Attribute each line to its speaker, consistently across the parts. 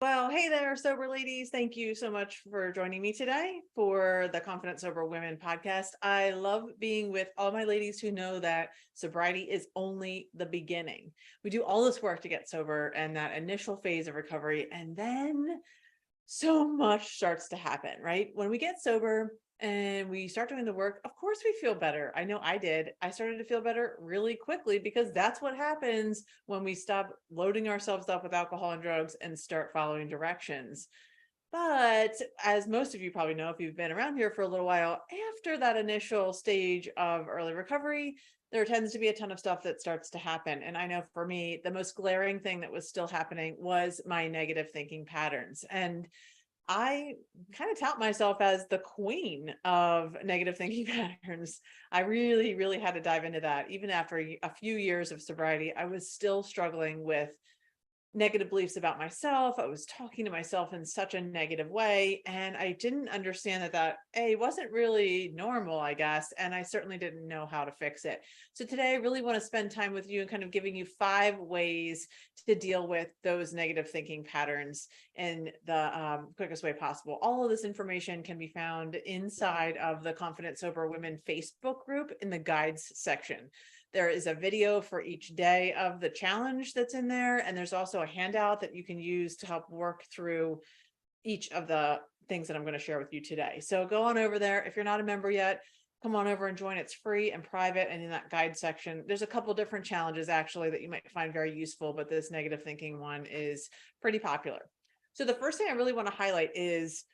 Speaker 1: Well, hey there, sober ladies. Thank you so much for joining me today for the Confident Sober Women podcast. I love being with all my ladies who know that sobriety is only the beginning. We do all this work to get sober and that initial phase of recovery, and then so much starts to happen, right? When we get sober and we start doing the work, of course we feel better. I know I did. I started to feel better really quickly because that's what happens when we stop loading ourselves up with alcohol and drugs and start following directions. But as most of you probably know, if you've been around here for a little while, after that initial stage of early recovery, there tends to be a ton of stuff that starts to happen. And I know for me, the most glaring thing that was still happening was my negative thinking patterns. And I kind of tout myself as the queen of negative thinking patterns. I really, really had to dive into that. Even after a few years of sobriety, I was still struggling with negative beliefs about myself. I was talking to myself in such a negative way. And I didn't understand that A, wasn't really normal, I guess. And I certainly didn't know how to fix it. So today I really want to spend time with you and kind of giving you 5 ways to deal with those negative thinking patterns in the quickest way possible. All of this information can be found inside of the Confident Sober Women Facebook group in the guides section. There is a video for each day of the challenge that's in there. And there's also a handout that you can use to help work through each of the things that I'm going to share with you today. So go on over there. If you're not a member yet, come on over and join. It's free and private. And in that guide section, there's a couple different challenges actually that you might find very useful, but this negative thinking one is pretty popular. So the first thing I really want to highlight is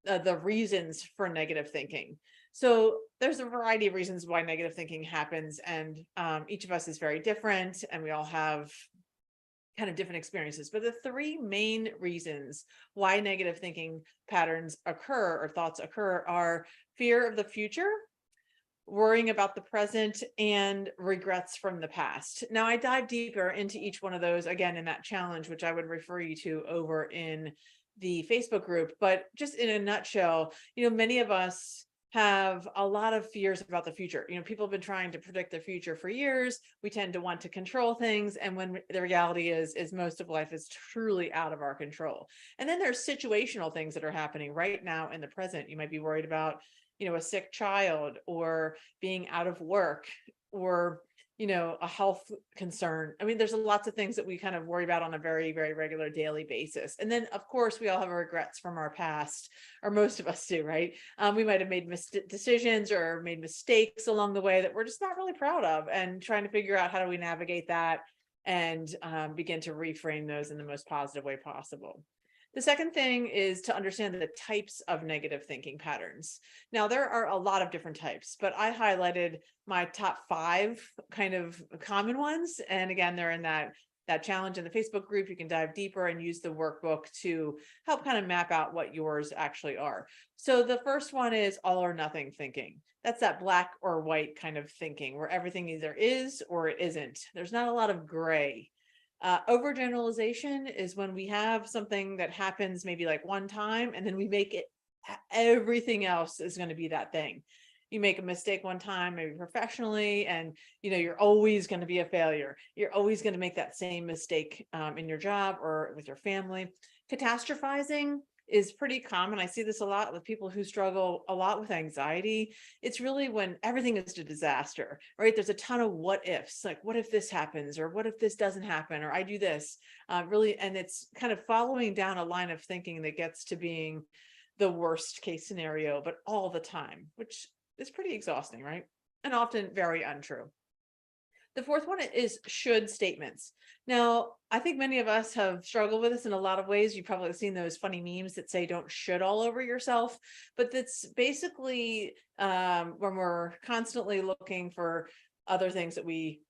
Speaker 1: the reasons for negative thinking. So there's a variety of reasons why negative thinking happens, and each of us is very different, and we all have kind of different experiences. But the 3 main reasons why negative thinking patterns occur or thoughts occur are fear of the future, worrying about the present, and regrets from the past. Now, I dive deeper into each one of those again in that challenge, which I would refer you to over in the Facebook group. But just in a nutshell, many of us have a lot of fears about the future. People have been trying to predict the future for years. We tend to want to control things. And when the reality is most of life is truly out of our control. And then there's situational things that are happening right now in the present. You might be worried about, a sick child or being out of work or a health concern. I mean, there's lots of things that we kind of worry about on a very, very regular daily basis. And then, of course, we all have regrets from our past, or most of us do, right? We might have made decisions or made mistakes along the way that we're just not really proud of, and trying to figure out how do we navigate that and begin to reframe those in the most positive way possible. The second thing is to understand the types of negative thinking patterns. Now, there are a lot of different types, but I highlighted my top 5 kind of common ones. And again, they're in that challenge in the Facebook group. You can dive deeper and use the workbook to help kind of map out what yours actually are. So the first one is all or nothing thinking. That's that black or white kind of thinking where everything either is or it isn't. There's not a lot of gray. Overgeneralization is when we have something that happens maybe like one time, and then we make it, everything else is going to be that thing. You make a mistake one time, maybe professionally, and you're always going to be a failure. You're always going to make that same mistake in your job or with your family. Catastrophizing is pretty common. I see this a lot with people who struggle a lot with anxiety. It's really when everything is a disaster, right? There's a ton of what ifs, like what if this happens, or what if this doesn't happen, or I do this, really. And it's kind of following down a line of thinking that gets to being the worst case scenario, but all the time, which is pretty exhausting, right? And often very untrue. The fourth one is should statements. Now, I think many of us have struggled with this in a lot of ways. You've probably seen those funny memes that say don't should all over yourself, but that's basically when we're constantly looking for other things that we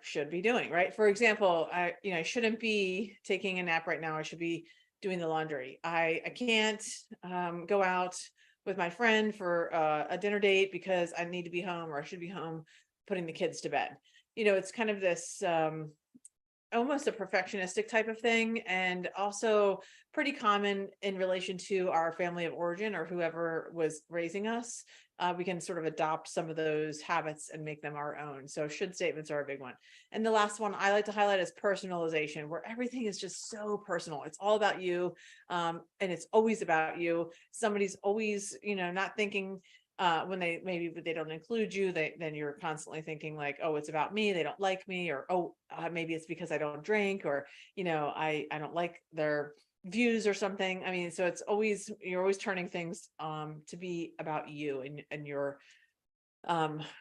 Speaker 1: should be doing, right? For example, I shouldn't be taking a nap right now. I should be doing the laundry. I can't go out with my friend for a dinner date because I need to be home, or I should be home putting the kids to bed. It's kind of this almost a perfectionistic type of thing, and also pretty common in relation to our family of origin or whoever was raising us. We can sort of adopt some of those habits and make them our own. So should statements are a big one. And the last one I like to highlight is personalization, where everything is just so personal. It's all about you. And it's always about you. Somebody's always, not thinking when maybe they don't include you, then you're constantly thinking like, oh, it's about me, they don't like me, or oh, maybe it's because I don't drink, or I don't like their views or something. I mean, so you're always turning things to be about you and your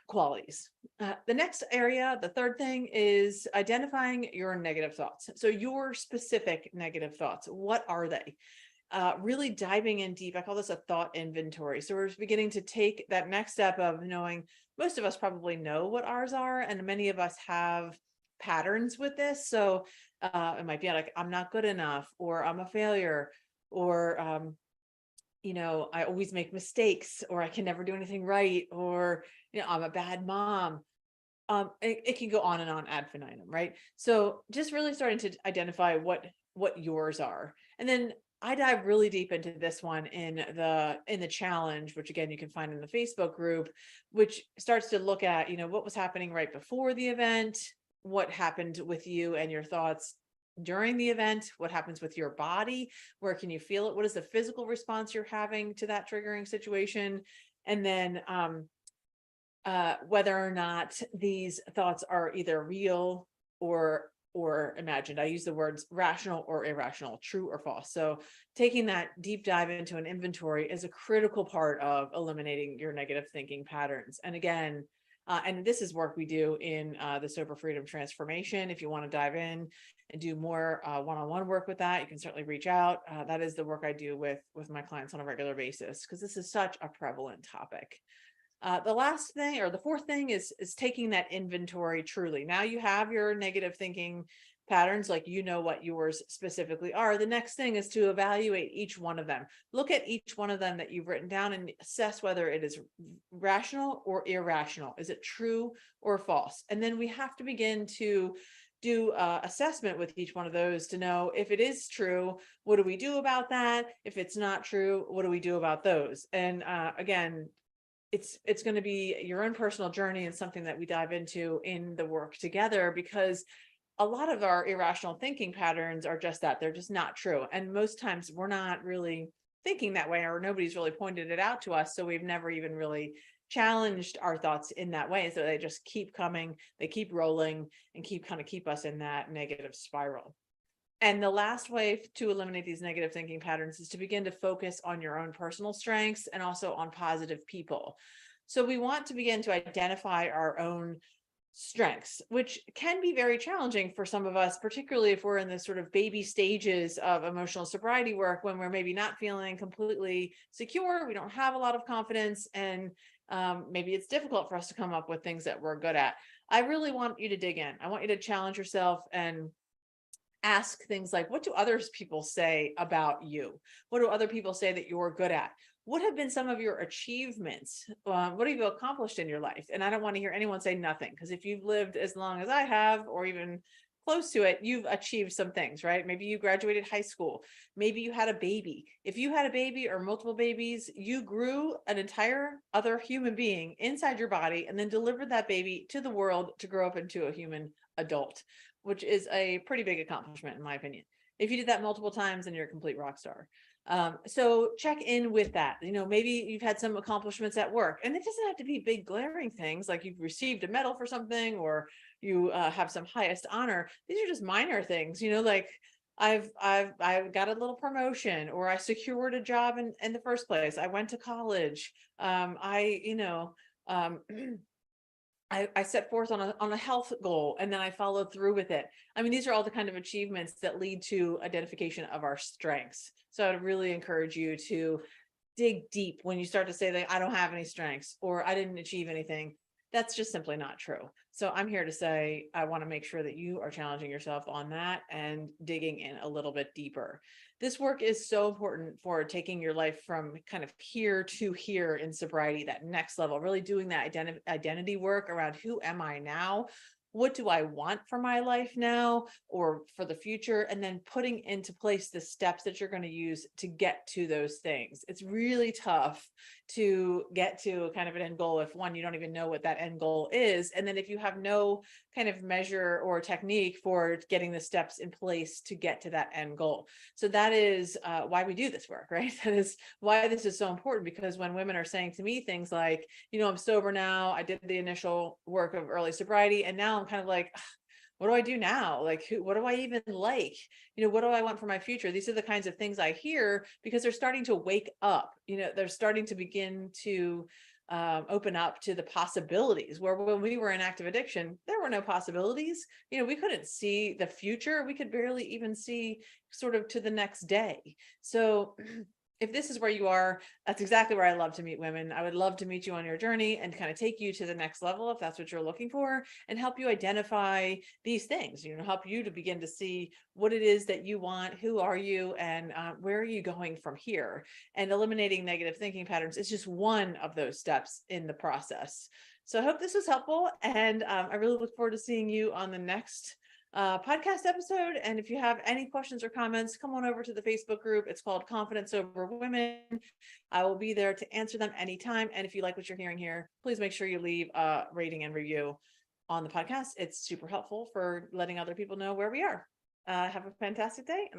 Speaker 1: qualities. The next area, the third thing, is identifying your negative thoughts. So your specific negative thoughts, what are they? Really diving in deep. I call this a thought inventory. So we're beginning to take that next step of knowing. Most of us probably know what ours are, and many of us have patterns with this. So it might be like, I'm not good enough, or I'm a failure, or I always make mistakes, or I can never do anything right, or I'm a bad mom. It can go on and on ad infinitum, right? So just really starting to identify what yours are. And then I dive really deep into this one in the challenge, which again you can find in the Facebook group, which starts to look at, what was happening right before the event, what happened with you and your thoughts during the event, what happens with your body, where can you feel it, what is the physical response you're having to that triggering situation, and then whether or not these thoughts are either real or imagined. I use the words rational or irrational, true or false. So taking that deep dive into an inventory is a critical part of eliminating your negative thinking patterns. And again, and this is work we do in the Sober Freedom Transformation. If you want to dive in and do more one-on-one work with that, you can certainly reach out. That is the work I do with my clients on a regular basis, because this is such a prevalent topic. The last thing, or the fourth thing, is taking that inventory truly. Now you have your negative thinking patterns, like what yours specifically are. The next thing is to evaluate each one of them. Look at each one of them that you've written down and assess whether it is rational or irrational. Is it true or false? And then we have to begin to do assessment with each one of those to know if it is true, what do we do about that? If it's not true, what do we do about those? And again, it's going to be your own personal journey and something that we dive into in the work together, because a lot of our irrational thinking patterns are just that. They're just not true. And most times we're not really thinking that way, or nobody's really pointed it out to us. So we've never even really challenged our thoughts in that way. So they just keep coming, they keep rolling, and keep us in that negative spiral. And the last way to eliminate these negative thinking patterns is to begin to focus on your own personal strengths and also on positive people. So we want to begin to identify our own strengths, which can be very challenging for some of us, particularly if we're in the sort of baby stages of emotional sobriety work, when we're maybe not feeling completely secure, we don't have a lot of confidence, and maybe it's difficult for us to come up with things that we're good at. I really want you to dig in. I want you to challenge yourself and ask things like, what do other people say about you? What do other people say that you're good at? What have been some of your achievements? What have you accomplished in your life? And I don't want to hear anyone say nothing, because if you've lived as long as I have, or even close to it, you've achieved some things, right? Maybe you graduated high school. Maybe you had a baby. If you had a baby or multiple babies, you grew an entire other human being inside your body and then delivered that baby to the world to grow up into a human adult, which is a pretty big accomplishment, in my opinion. If you did that multiple times, then you're a complete rock star. So check in with that. Maybe you've had some accomplishments at work, and it doesn't have to be big glaring things like you've received a medal for something, or you have some highest honor. These are just minor things, like I've got a little promotion, or I secured a job in the first place. I went to college. I set forth on a health goal, and then I followed through with it. I mean, these are all the kind of achievements that lead to identification of our strengths. So I'd really encourage you to dig deep when you start to say that I don't have any strengths, or I didn't achieve anything. That's just simply not true. So I'm here to say, I want to make sure that you are challenging yourself on that and digging in a little bit deeper. This work is so important for taking your life from kind of here to here in sobriety, that next level, really doing that identity work around who am I now? what do I want for my life now or for the future? And then putting into place the steps that you're going to use to get to those things. It's really tough to get to kind of an end goal if one, you don't even know what that end goal is. And then if you have no kind of measure or technique for getting the steps in place to get to that end goal. So that is why we do this work, right? That is why this is so important, because when women are saying to me things like, I'm sober now, I did the initial work of early sobriety, and now I'm kind of like, what do I do now? Like, what do I even like? What do I want for my future? These are the kinds of things I hear because they're starting to wake up. They're starting to begin to open up to the possibilities, where when we were in active addiction, there were no possibilities. We couldn't see the future. We could barely even see sort of to the next day. So if this is where you are, that's exactly where I love to meet women. I would love to meet you on your journey and kind of take you to the next level if that's what you're looking for, and help you identify these things, help you to begin to see what it is that you want, who are you, and where are you going from here. And eliminating negative thinking patterns is just one of those steps in the process. So I hope this was helpful. And I really look forward to seeing you on the next podcast episode. And if you have any questions or comments, come on over to the Facebook group. It's called Confidence Over Women. I will be there to answer them anytime. And if you like what you're hearing here, please make sure you leave a rating and review on the podcast. It's super helpful for letting other people know where we are. Have a fantastic day. And